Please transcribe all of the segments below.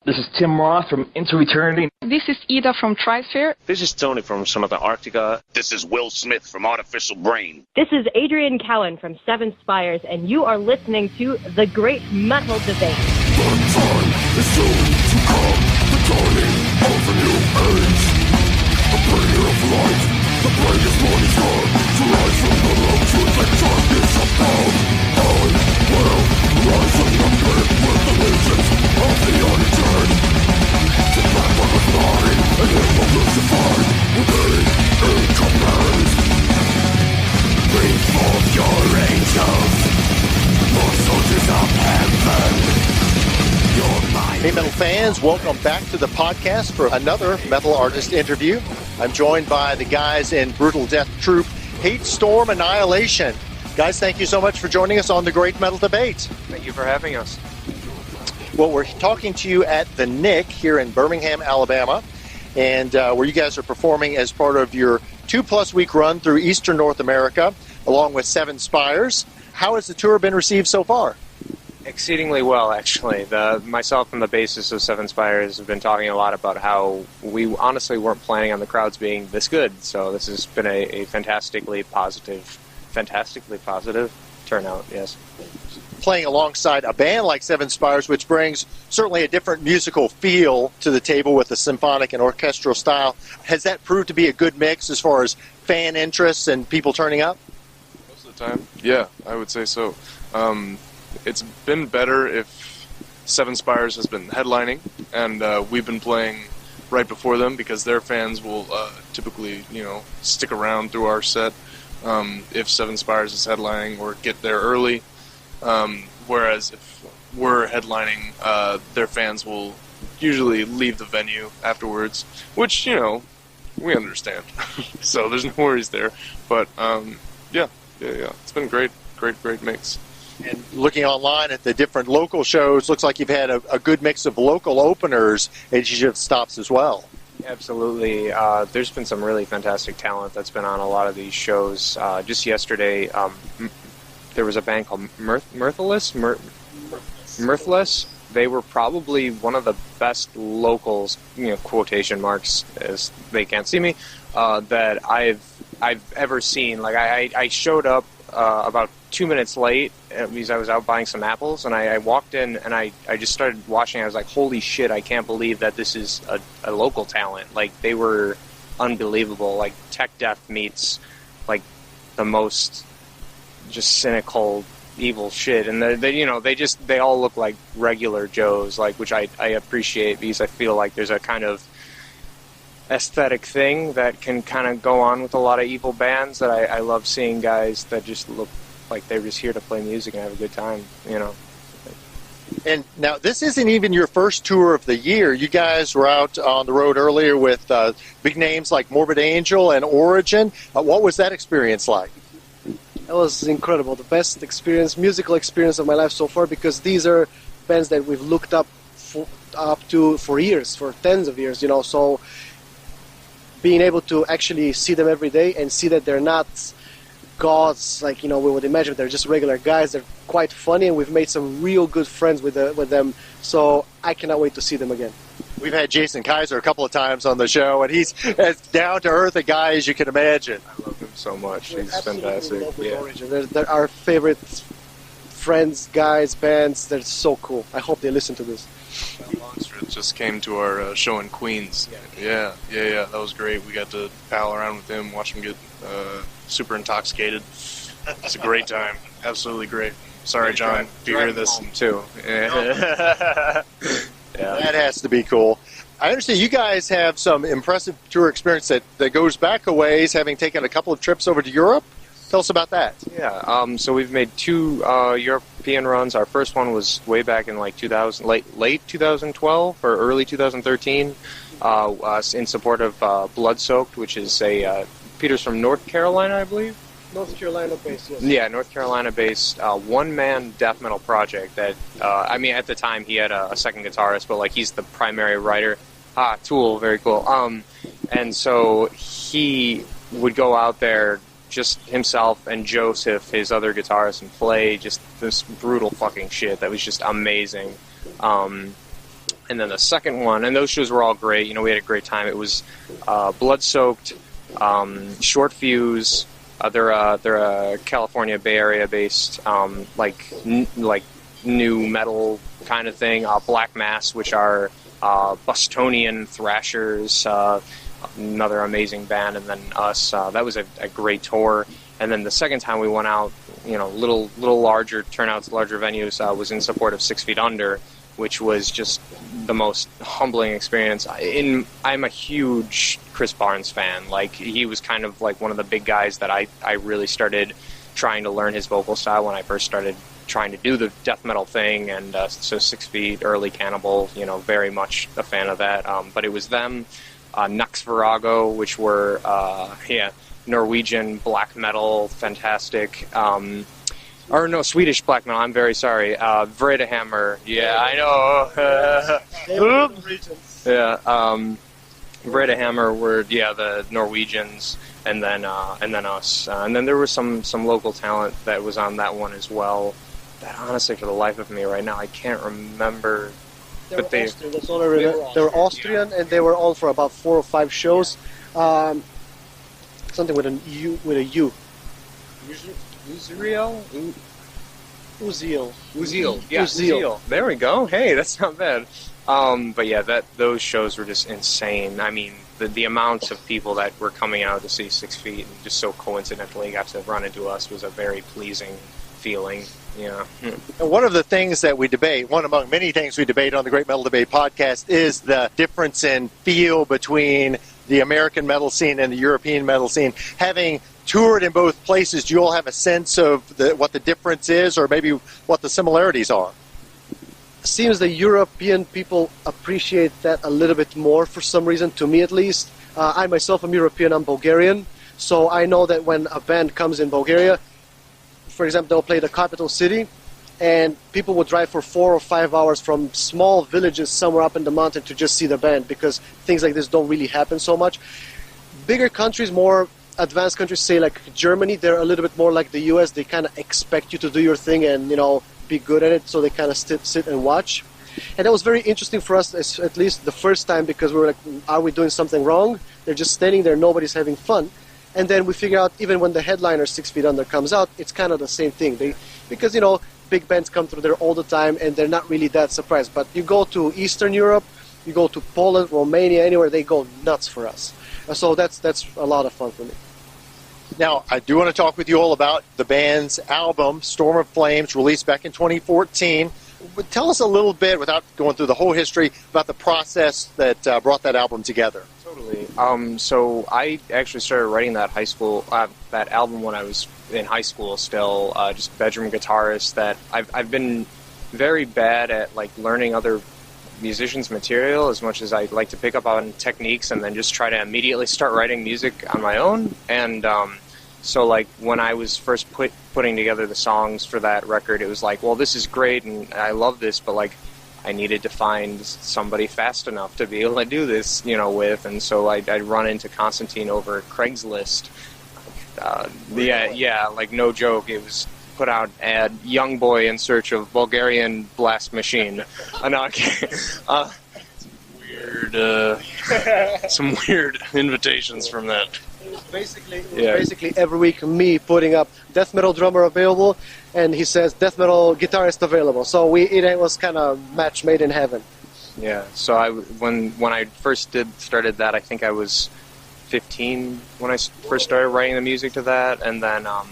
This is Tim Roth from Into Eternity. This is Ida from Trisphere. This is Tony from Sonata Arctica. This is Will Smith from Artificial Brain. This is Adrian Cowan from Seven Spires, and you are listening to The Great Metal Debate. The time is soon to come, the dawning of a new age. A bringer of light, the brightest morning star, to rise from the low to the darkness abound. I will rise from the pit with the legions of the uneturned. To back what was mine, and him of Lucifer, will be in command. Bring forth your angels, more soldiers of heaven. Hey metal fans, welcome back to the podcast for another metal artist interview. I'm joined by the guys in brutal death troupe Hate Storm Annihilation. Guys, thank you so much for joining us on the Great Metal Debate. Thank you for having us. Well, we're talking to you at the Nick here in Birmingham, Alabama, and where you guys are performing as part of your 2+ week run through Eastern North America, along with Seven Spires. How has the tour been received so far? Exceedingly well, actually. Myself and the bassist of Seven Spires have been talking a lot about how we honestly weren't planning on the crowds being this good. So this has been a fantastically positive turnout, yes. Playing alongside a band like Seven Spires, which brings certainly a different musical feel to the table with the symphonic and orchestral style. Has that proved to be a good mix as far as fan interest and people turning up? Most of the time, yeah, I would say so. It's been better if Seven Spires has been headlining, and we've been playing right before them because their fans will typically, stick around through our set if Seven Spires is headlining or get there early. Whereas if we're headlining, their fans will usually leave the venue afterwards, which, we understand. So there's no worries there. But, yeah. It's been great mix. And looking online at the different local shows, looks like you've had a good mix of local openers and each of stops as well. Absolutely. There's been some really fantastic talent that's been on a lot of these shows. Just yesterday, there was a band called Mirthless. They were probably one of the best locals, quotation marks, as they can't see me, that I've ever seen. Like I showed up about 2 minutes late because I was out buying some apples, and I walked in and I just started watching. I was like, holy shit, I can't believe that this is a local talent. Like, they were unbelievable. Like, tech death meets like the most just cynical, evil shit, and they all look like regular Joes, like, which I appreciate, because I feel like there's a kind of aesthetic thing that can kind of go on with a lot of evil bands that I love seeing guys that just look like they're just here to play music and have a good time, And now, this isn't even your first tour of the year. You guys were out on the road earlier with big names like Morbid Angel and Origin. What was that experience like? It was incredible. The best musical experience of my life so far, because these are bands that we've looked up to for years, for tens of years, so being able to actually see them every day and see that they're not gods like we would imagine. They're just regular guys. They're quite funny, and we've made some real good friends with them, so I cannot wait to see them again. We've had Jason Kaiser a couple of times on the show, and he's as down-to-earth a guy as you can imagine. I love him so much. We're He's fantastic. Yeah. They're our favorite friends, guys, bands. They're so cool. I hope they listen to this. Longstreth just came to our show in Queens. Yeah. That was great. We got to pal around with him, watch him get super intoxicated. It's a great time. Absolutely great. Sorry, John, if you hear this too. Yeah. That has to be cool. I understand you guys have some impressive tour experience that goes back a ways, having taken a couple of trips over to Europe. Tell us about that. Yeah, so we've made 2 European runs. Our first one was way back in like 2000, late 2012 or early 2013, in support of Bloodsoaked, which is Peter's from North Carolina, I believe. North Carolina-based, yes. Yeah, North Carolina-based one-man death metal project that, at the time he had a second guitarist, but he's the primary writer. Tool, very cool. And so he would go out there, just himself and Joseph, his other guitarist, and play just this brutal fucking shit that was just amazing. And then the second one, and those shows were all great. You know, we had a great time. It was Blood Soaked, Short Fuse. They're a California Bay Area based like new metal kind of thing. Black Mass, which are Bostonian thrashers, another amazing band, and then us. That was a great tour. And then the second time we went out, you know, little larger turnouts, larger venues, was in support of 6 Feet Under, which was just the most humbling experience. I'm a huge Chris Barnes fan. Like, he was kind of like one of the big guys that I really started trying to learn his vocal style when I first started trying to do the death metal thing. And so 6 Feet, early Cannibal, you know, very much a fan of that. But it was them, Nux Virago, which were, Norwegian black metal, fantastic. Or no, Swedish black metal, I'm very sorry. Vredehammer, yeah, I know. Vredehammer were, the Norwegians, and then us. And then there was some local talent that was on that one as well. That honestly, for the life of me right now, I can't remember. They were Austrian, and they were on for about 4 or 5 shows. Something with a U. Uzziel? Uziel. Yeah, Uziel. There we go. Hey, that's not bad. But yeah, those shows were just insane. I mean, the amounts of people that were coming out to see 6 Feet and just so coincidentally got to run into us was a very pleasing feeling. Yeah. And one of the things that we debate, one among many things we debate on the Great Metal Debate podcast, is the difference in feel between the American metal scene and the European metal scene. Having toured in both places, do you all have a sense of what the difference is, or maybe what the similarities are? Seems the European people appreciate that a little bit more for some reason, to me at least. I myself am European, I'm Bulgarian, so I know that when a band comes in Bulgaria, for example, they'll play the capital city, and people would drive for 4 or 5 hours from small villages somewhere up in the mountain to just see the band, because things like this don't really happen so much. Bigger countries, more advanced countries, say like Germany, they're a little bit more like the US. They kind of expect you to do your thing and, you know, be good at it, so they kind of sit and watch. And that was very interesting for us, at least the first time, because we were like, are we doing something wrong? They're just standing there, nobody's having fun. And then we figure out, even when the headliner 6 Feet Under comes out, it's kind of the same thing. Because, you know, big bands come through there all the time, and they're not really that surprised. But you go to Eastern Europe, you go to Poland, Romania, anywhere, they go nuts for us. So that's a lot of fun for me. Now, I do want to talk with you all about the band's album, Storm of Flames, released back in 2014. Tell us a little bit, without going through the whole history, about the process that brought that album together. Totally. So I actually started writing that that album when I was in high school still, just bedroom guitarist. That I've been very bad at like learning other musicians' material as much as I like to pick up on techniques and then just try to immediately start writing music on my own. And so like when I was first putting together the songs for that record, it was like, well, this is great and I love this, but like I needed to find somebody fast enough to be able to do this, you know, with. And so I'd run into Constantine over Craigslist. Like no joke. It was put out ad, young boy in search of Bulgarian blast machine. Some weird invitations from that. Basically every week me putting up death metal drummer available, and he says death metal guitarist available. So it was kind of match made in heaven. Yeah. So when I first started that, I think I was 15 when I first started writing the music to that, and then I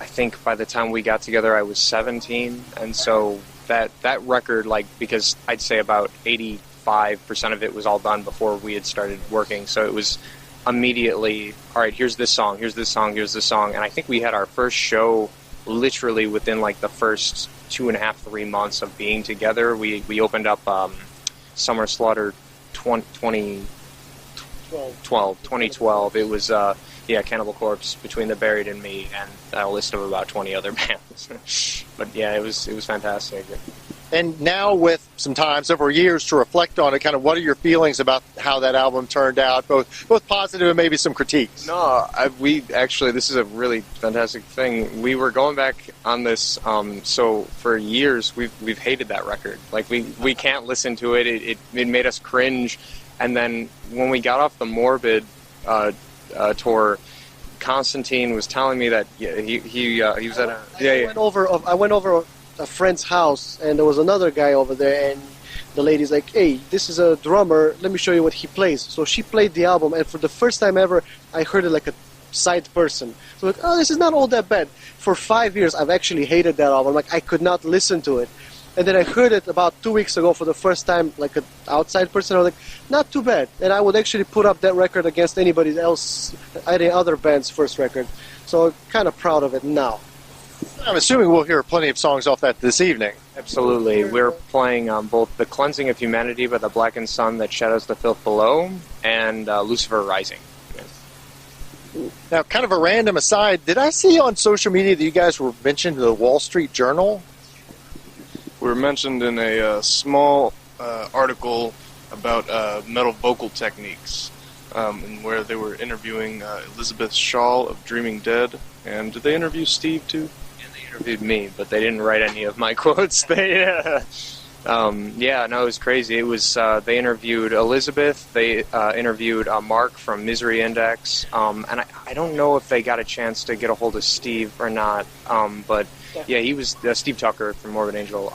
think by the time we got together I was 17, and so that record, like, because I'd say about 85% of it was all done before we had started working, so it was immediately, all right, here's this song, here's this song, here's this song, and I think we had our first show literally within like the first 2.5-3 months of being together. We opened up Summer Slaughter 2012. It was Cannibal Corpse, Between the Buried and Me, and a list of about 20 other bands. But yeah, it was fantastic. And now with some time, several years to reflect on it, kind of what are your feelings about how that album turned out, both positive and maybe some critiques? No, we actually, this is a really fantastic thing. We were going back on this, so for years we've hated that record. Like we can't listen to it. It made us cringe. And then when we got off the Morbid tour, Constantine was telling me that he was at a I went over a friend's house, and there was another guy over there, and the lady's like, "Hey, this is a drummer, let me show you what he plays." So she played the album, and for the first time ever, I heard it like a sight person. So like, oh, this is not all that bad. For 5 years, I've actually hated that album. Like, I could not listen to it. And then I heard it about 2 weeks ago for the first time, like an outside person. I was like, not too bad. And I would actually put up that record against any other band's first record. So kind of proud of it now. I'm assuming we'll hear plenty of songs off that this evening. Absolutely. We're playing both The Cleansing of Humanity by the Blackened Sun That Shadows the Filth Below and Lucifer Rising. Now, kind of a random aside, did I see on social media that you guys were mentioned in the Wall Street Journal? We were mentioned in a small article about metal vocal techniques, and where they were interviewing Elizabeth Shaw of Dreaming Dead. And did they interview Steve too? Yeah, they interviewed me, but they didn't write any of my quotes. It was crazy. It was they interviewed Elizabeth. They interviewed Mark from Misery Index, and I don't know if they got a chance to get a hold of Steve or not. But yeah, he was Steve Tucker from Morbid Angel.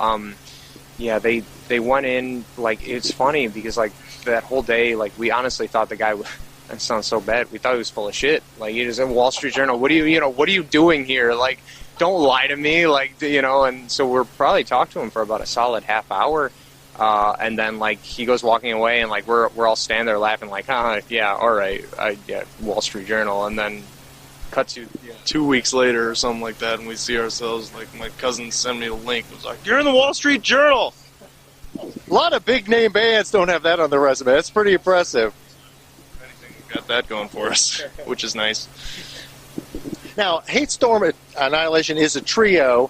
They went in, like, it's funny because like that whole day, like, we honestly thought the guy. That sounds so bad. We thought he was full of shit. Like, he was in Wall Street Journal. What are you doing here? Like, don't lie to me. Like, and so we're probably talked to him for about a solid half hour. And then, like, he goes walking away, and, like, we're all standing there laughing, like, yeah, all right, Wall Street Journal. And then cut to 2 weeks later or something like that, and we see ourselves, like, my cousin sent me a link. It was like, you're in the Wall Street Journal! A lot of big-name bands don't have that on their resume. That's pretty impressive. Got that going for us, which is nice. Now, Hate Storm Annihilation is a trio.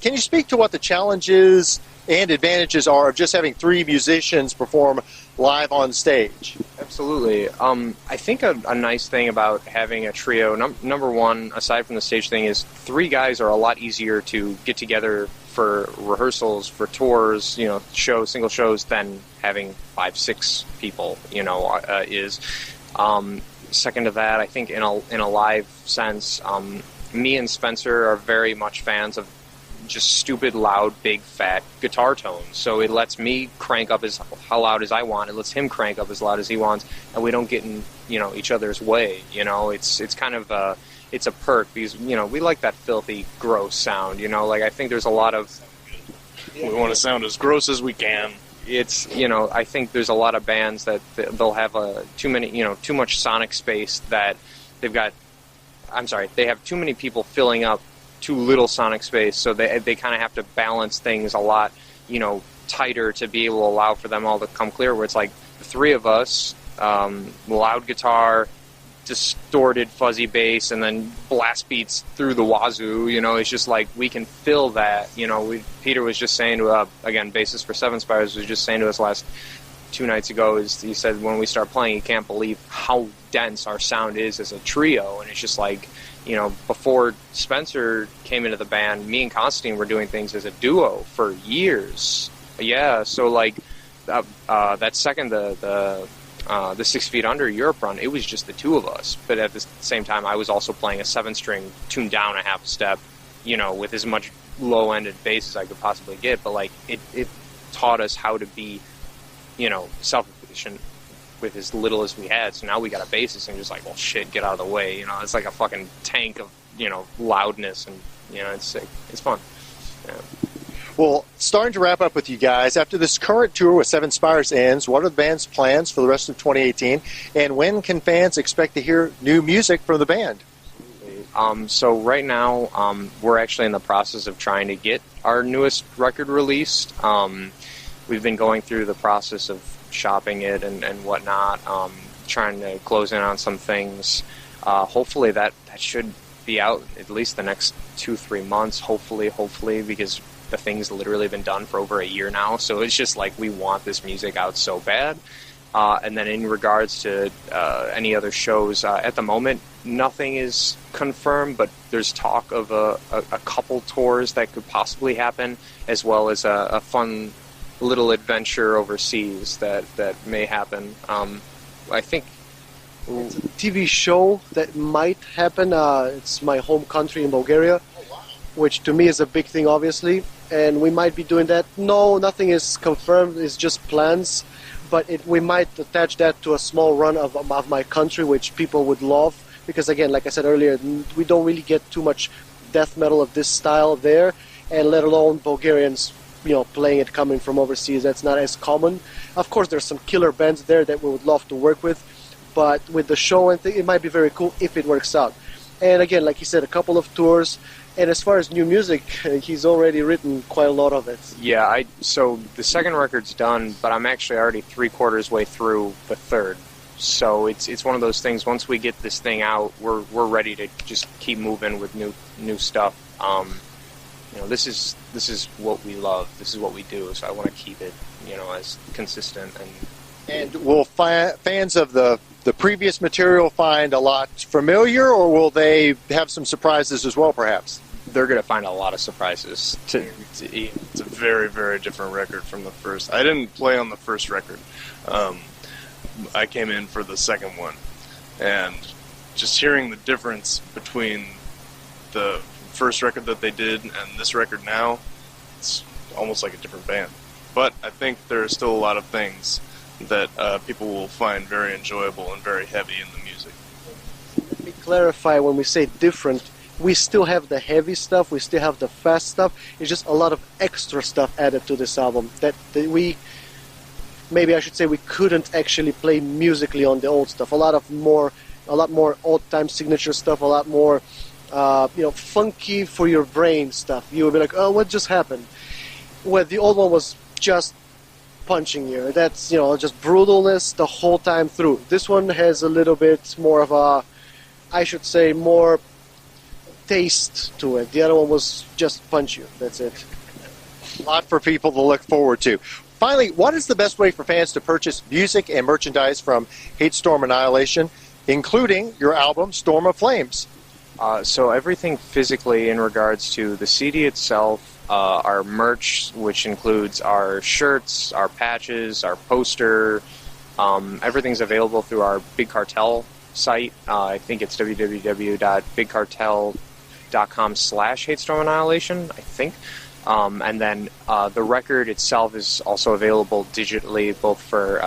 Can you speak to what the challenges and advantages are of just having three musicians perform live on stage? Absolutely. I think a nice thing about having a trio, number one, aside from the stage thing, is three guys are a lot easier to get together for rehearsals, for tours, single shows, than having 5-6 people, is. Second to that, I think in a live sense, me and Spencer are very much fans of just stupid, loud, big, fat guitar tones. So it lets me crank up how loud as I want. It lets him crank up as loud as he wants, and we don't get in each other's way. It's kind of it's a perk because we like that filthy, gross sound. Like, I think there's a lot of we want to sound as gross as we can. It's I think there's a lot of bands that they'll have too much sonic space that they have too many people filling up too little sonic space, so they kind of have to balance things a lot tighter to be able to allow for them all to come clear, where it's like the three of us, loud guitar, distorted fuzzy bass, and then blast beats through the wazoo. It's just like we can fill that. Peter was just saying to again, bassist for Seven Spires, was just saying to us last 2 nights ago, he said when we start playing, he can't believe how dense our sound is as a trio. And it's just like, before Spencer came into the band, me and Constantine were doing things as a duo for years. Yeah, so like that second the 6 Feet Under Europe run, it was just the two of us. But at the same time, I was also playing a 7-string tuned down a half step, with as much low-ended bass as I could possibly get. But like it taught us how to be, self-efficient with as little as we had. So now we got a bassist and just like, well, shit, get out of the way. It's like a fucking tank of loudness, and it's sick. It's fun. Yeah. Well, starting to wrap up with you guys, after this current tour with Seven Spires ends, what are the band's plans for the rest of 2018, and when can fans expect to hear new music from the band? So right now, we're actually in the process of trying to get our newest record released. We've been going through the process of shopping it and whatnot, trying to close in on some things. Hopefully that should be out at least the next 2-3 months, hopefully, because the thing's literally been done for over a year now, so it's just like we want this music out so bad. And then in regards to any other shows, at the moment, nothing is confirmed, but there's talk of a couple tours that could possibly happen, as well as a fun little adventure overseas that may happen. I think it's a TV show that might happen. It's my home country in Bulgaria, which to me is a big thing, obviously, and we might be doing that. No, nothing is confirmed. It's just plans. But we might attach that to a small run of my country, which people would love. Because again, like I said earlier, we don't really get too much death metal of this style there, and let alone Bulgarians, playing it coming from overseas. That's not as common. Of course, there's some killer bands there that we would love to work with, but with the show, I think it might be very cool if it works out. And again, like you said, a couple of tours. And as far as new music, he's already written quite a lot of it. Yeah, so the second record's done, but I'm actually already 3/4 way through the third. So it's one of those things. Once we get this thing out, we're ready to just keep moving with new stuff. This is what we love. This is what we do. So I want to keep it, as consistent And will fans of the previous material find a lot familiar, or will they have some surprises as well, perhaps? They're going to find a lot of surprises. It's a very, very different record from the first. I didn't play on the first record. I came in for the second one. And just hearing the difference between the first record that they did and this record now, it's almost like a different band. But I think there are still a lot of things that people will find very enjoyable and very heavy in the music. Let me clarify, when we say different, we still have the heavy stuff, we still have the fast stuff. It's just a lot of extra stuff added to this album that maybe I should say we couldn't actually play musically on the old stuff. A lot more old-time signature stuff, a lot more funky for your brain stuff. You would be like, oh, what just happened? Well, the old one was just punching you. That's, just brutalness the whole time through. This one has a little bit more of a, I should say, more taste to it. The other one was just punch you. That's it. A lot for people to look forward to. Finally, what is the best way for fans to purchase music and merchandise from Hate Storm Annihilation, including your album, Storm of Flames? So everything physically in regards to the CD itself, our merch, which includes our shirts, our patches, our poster, everything's available through our Big Cartel site. I think it's www.bigcartel.com/Hate Storm Annihilation, I think. And then the record itself is also available digitally, both for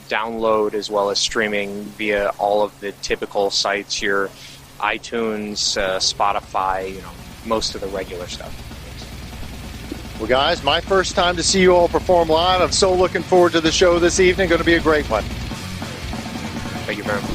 download as well as streaming via all of the typical sites, your iTunes, Spotify, most of the regular stuff. Well, guys, my first time to see you all perform live. I'm so looking forward to the show this evening. Going to be a great one. Thank you very much.